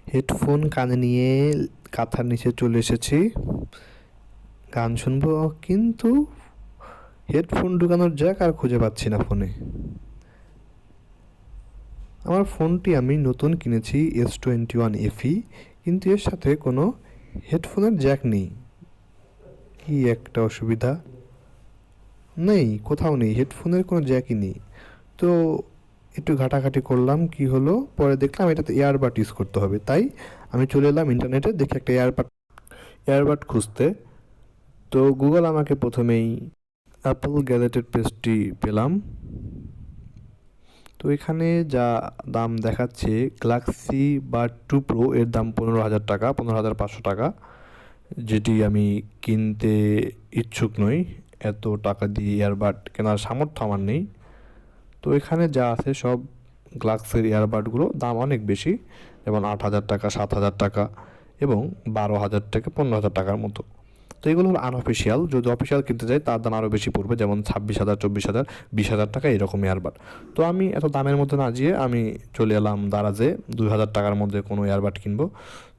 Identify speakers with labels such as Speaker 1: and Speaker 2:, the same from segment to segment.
Speaker 1: Headphone কানে নিয়ে কাঁথার নিচে চলে এসেছি গান শুনবো, কিন্তু হেডফোন ঢুকানোর জ্যাক আর খুঁজে পাচ্ছি না ফোনে। আমার ফোনটি আমি নতুন কিনেছি S21 FE, কিন্তু এর সাথে কোনো হেডফোনের জ্যাক নেই। কি একটা অসুবিধা! নেই, কোথাও নেই, হেডফোনের কোনো জ্যাকই নেই। তো একটু ঘাটাঘাটি করলাম, কি হলো, পরে দেখলাম এটাতে এয়ারবাড ইউজ করতে হবে। তাই আমি চলে এলাম ইন্টারনেটে, দেখি একটা এয়ারবাড খুঁজতে। তো গুগল আমাকে প্রথমেই অ্যাপল গ্যাজেটের পেজটি পেলাম। তো এখানে যা দাম দেখাচ্ছে, গ্যালাক্সি বাড 2 প্রো এর দাম 15,000 টাকা, 15,500 টাকা, যেটি আমি কিনতে ইচ্ছুক নই। এত টাকা দিয়ে ইয়ারবাড কেনার সামর্থ্য আমার নেই। তো এখানে যা আছে সব গ্লাক্সের ইয়ারবাডগুলো দাম অনেক বেশি, যেমন 8,000 টাকা, 7,000 টাকা এবং 12,000 থেকে 15,000 টাকার মতো। তো এগুলো হলো আনঅফিসিয়াল। যদি অফিসিয়াল কিনতে যাই তার দাম আরও বেশি পড়বে, যেমন 26,000, 24,000, 20,000 টাকা এরকম ইয়ারবাড। তো আমি এত দামের মধ্যে না যেয়ে আমি চলে এলাম দারাজে 2,000 টাকার মধ্যে কোনো ইয়ারবাড কিনবো।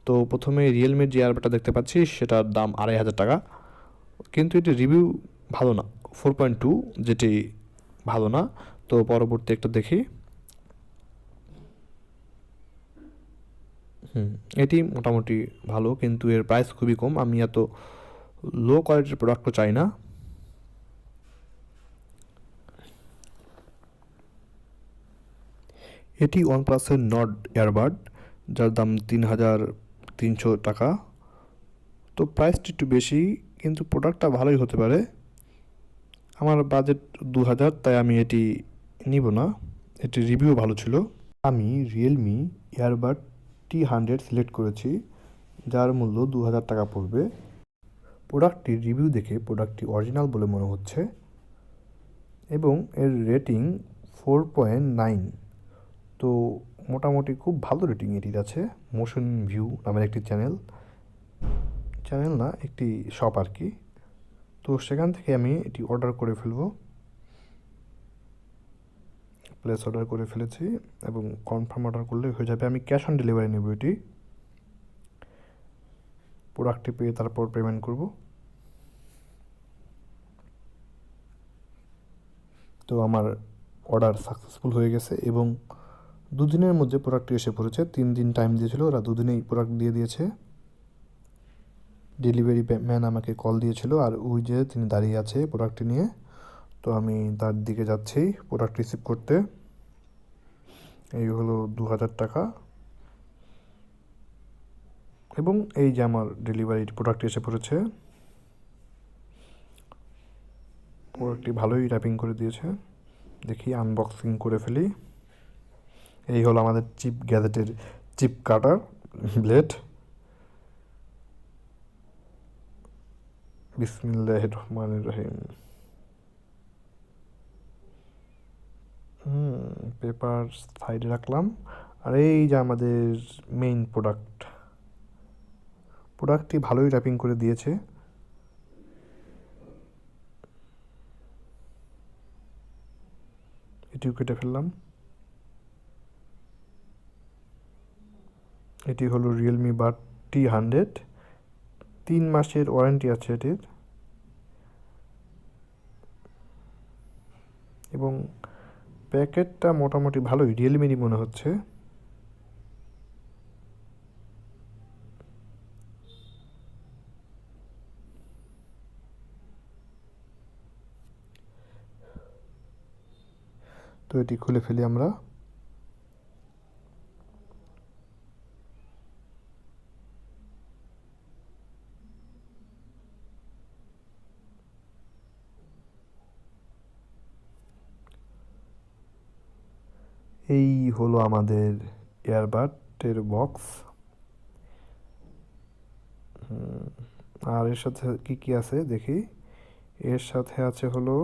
Speaker 1: তো প্রথমে রিয়েলমির যে ইয়ারবাডটা দেখতে পাচ্ছি সেটার দাম 2,500 টাকা, কিন্তু এটি রিভিউ ভালো না, 4.2, যেটি ভালো না। তো পরবর্তী একটা দেখি। এটি মোটামুটি ভালো, কিন্তু এর প্রাইস খুবই কম। আমি এত লো কোয়ালিটির প্রোডাক্টও চাই না। এটি ওয়ানপ্লাসের নড এয়ারবাড, যার দাম 3,300 টাকা। তো প্রাইসটি একটু বেশি, কিন্তু প্রোডাক্টটা ভালোই হতে পারে। আমার বাজেট 2,000, তাই আমি এটি নিব না। এটির রিভিউ ভালো ছিল। আমি রিয়েলমি ইয়ারবাড T100 সিলেক্ট করেছি, যার মূল্য 2,000 টাকা পড়বে। প্রোডাক্টটির রিভিউ দেখে প্রোডাক্টটি অরিজিনাল বলে মনে হচ্ছে এবং এর রেটিং 4.9। তো মোটামুটি খুব ভালো রেটিং এটির আছে। মোশন ভিউ নামের একটি চ্যানেল না, একটি শপ আর কি। তো সেখান থেকে আমি এটি অর্ডার করে ফেলবো। প্লেস অর্ডার করে ফেলেছি এবং কনফার্ম অর্ডার করলে হয়ে যাবে। আমি ক্যাশ অন ডেলিভারি নেব এটি। প্রোডাক্টটি পেয়ে তারপর পেমেন্ট করব। তো আমার অর্ডার সাকসেসফুল হয়ে গেছে এবং 2 দিনের মধ্যে প্রোডাক্টটি এসে পড়েছে। 3 দিন টাইম দিয়েছিল, ওরা 2 দিনেই প্রোডাক্ট দিয়ে দিয়েছে। ডেলিভারি ম্যান আমাকে কল দিয়েছিল, আর ওই যে তিনি দাঁড়িয়ে আছে প্রোডাক্টটি নিয়ে। তো আমি তার দিকে যাচ্ছি প্রোডাক্ট রিসিভ করতে। এই হলো 2,000 টাকা এবং এই যে আমার ডেলিভারি প্রোডাক্টটি এসে পড়েছে। প্রোডাক্টটি ভালোই র্যাপিং করে দিয়েছে। দেখি আনবক্সিং করে ফেলি। এই হলো আমাদের চিপ গ্যাজেটের চিপ কাটার ব্লেড। বিসমিল্লাহির রহমানির রহিম। পেপার সাইডে রাখলাম, আর এই যে আমাদের মেইন প্রোডাক্টটি ভালোই র্যাপিং করে দিয়েছে। এটিও কেটে ফেললাম। এটি হলো রিয়েলমি বাড T100, 3 মাসের ওয়ারেন্টি আছে এটির এবং প্যাকেটটা মোটামুটি ভালোই, রিয়েলমিরই মনে হচ্ছে। তো এটি খুলে ফেলি আমরা। এই হলো আমাদের এয়ারবাডের বক্স। আর এর সাথে কি কি আছে দেখি। এর সাথে আছে হলো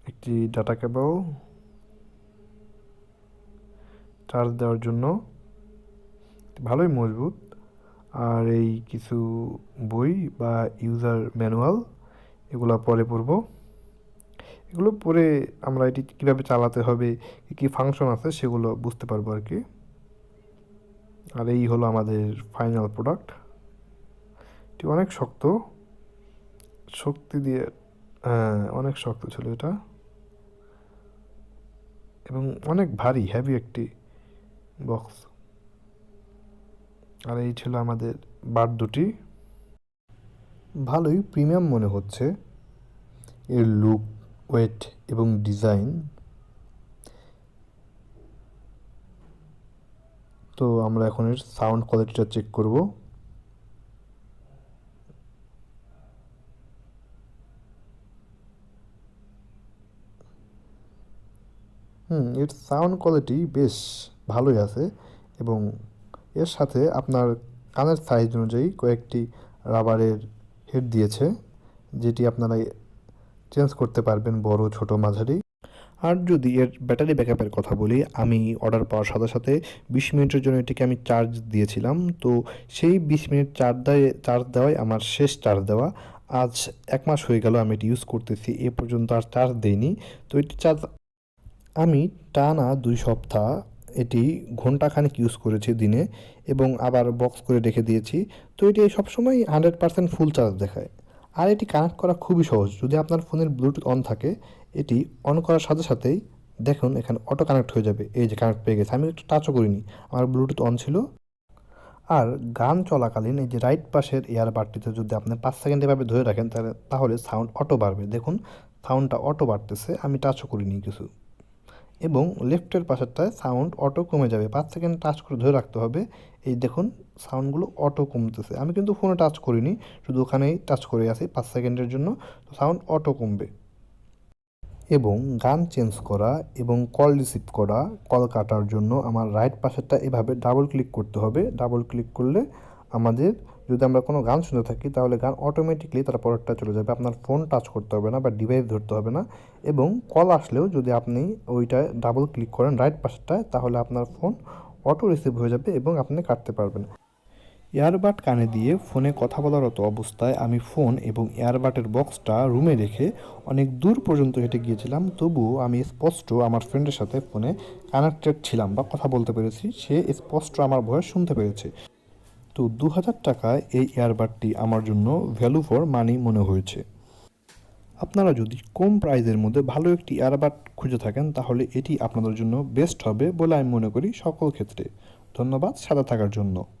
Speaker 1: একটি ডাটা কেবল চার্জ দেওয়ার জন্য, ভালোই মজবুত। আর এই কিছু বই বা ইউজার ম্যানুয়াল, এগুলো পরে পড়ব। এগুলো পরে আমরা এটি কীভাবে চালাতে হবে, কী কী ফাংশন আছে সেগুলো বুঝতে পারবো আর কি। আর এই হলো আমাদের ফাইনাল প্রোডাক্ট। এটি অনেক শক্ত, শক্তি দিয়ে, হ্যাঁ অনেক শক্ত ছিল এটা, এবং অনেক ভারী, হেভি একটি বক্স। আর এই ছিল আমাদের বাড দুটি। ভালোই প্রিমিয়াম মনে হচ্ছে এর লুক, ওয়েট এবং ডিজাইন। তো আমরা এখন এর সাউন্ড কোয়ালিটিটা চেক করব। এর সাউন্ড কোয়ালিটি বেশ ভালোই আছে, এবং এর সাথে আপনার কানের সাইজ অনুযায়ী কয়েকটি রাবারের হেড দিয়েছে, যেটি আপনারা চেঞ্জ করতে পারবেন বড়, ছোট, মাঝারি। আর যদি এর ব্যাটারি ব্যাকআপের কথা বলি, আমি অর্ডার পাওয়ার সাথে সাথে 20 মিনিটের জন্য এটিকে আমি চার্জ দিয়েছিলাম। তো সেই 20 মিনিট চার্জ দেওয়াই আমার শেষ চার্জ দেওয়া। আজ 1 মাস হয়ে গেল আমি এটি ইউজ করতেছি, এ পর্যন্ত আর চার্জ দেইনি। তো এটি চার্জ আমি টানা 2 সপ্তাহ এটি ঘন্টাখানেক ইউজ করেছি দিনে, এবং আবার বক্স করে রেখে দিয়েছি। তো এটি সবসময় 100% ফুল চার্জ দেখায়। আর এটি কানেক্ট করা খুবই সহজ। যদি আপনার ফোনের ব্লুটুথ অন থাকে, এটি অন করার সাথে সাথেই দেখুন এখানে অটো কানেক্ট হয়ে যাবে। এই যে কানেক্ট পেয়ে গেছে, আমি একটু টাচও করিনি, আমার ব্লুটুথ অন ছিল। আর গান চলাকালীন এই যে রাইট পাশের এয়ারবাডটিতে যদি আপনি 5 সেকেন্ড এভাবে ধরে রাখেন, তাহলে সাউন্ড অটো বাড়বে। দেখুন সাউন্ডটা অটো বাড়তেছে, আমি টাচও করিনি কিছু। এবং লেফটের পাশেরটায় সাউন্ড অটো কমে যাবে, 5 সেকেন্ড টাচ করে ধরে রাখতে হবে। এই দেখুন সাউন্ডগুলো অটো কমতেছে, আমি কিন্তু ফোনে টাচ করিনি, শুধু ওখানেই টাচ করে আছি 5 সেকেন্ডের জন্য। তো সাউন্ড অটো কমবে। এবং গান চেঞ্জ করা এবং কল রিসিভ করা, কল কাটার জন্য আমার রাইট পাশেরটা এভাবে ডাবল ক্লিক করতে হবে। ডাবল ক্লিক করলে আমাদের, যদি আমরা কোনো গান শুনে থাকি, তাহলে গান অটোমেটিকলি তার পরেরটা চলে যাবে, আপনার ফোন টাচ করতে হবে না বা ডিভাইস ধরতে হবে না। এবং কল আসলেও যদি আপনি ওইটায় ডাবল ক্লিক করেন রাইট পাশেরটায়, তাহলে আপনার ফোন অটো রিসিভ হয়ে যাবে এবং আপনি কাটতে পারবেন। এয়ারবাড কানে দিয়ে ফোনে কথা বলারত অবস্থায় আমি ফোন এবং এয়ারবাডের বক্সটা রুমে রেখে অনেক দূর পর্যন্ত হেঁটে গিয়েছিলাম, তবুও আমি স্পষ্ট আমার ফ্রেন্ডের সাথে ফোনে কানেক্টেড ছিলাম বা কথা বলতে পেরেছি, সে স্পষ্ট আমার ভয়েস শুনতে পেরেছে। তো 2000 টাকায় এই এয়ারবাডটি আমার জন্য ভ্যালু ফর মানি মনে হয়েছে। আপনারা যদি কম প্রাইজের মধ্যে ভালো একটি এয়ারবাড খুঁজে থাকেন, তাহলে এটি আপনাদের জন্য বেস্ট হবে বলে আমি মনে করি সকল ক্ষেত্রে। ধন্যবাদ সাথে থাকার জন্য।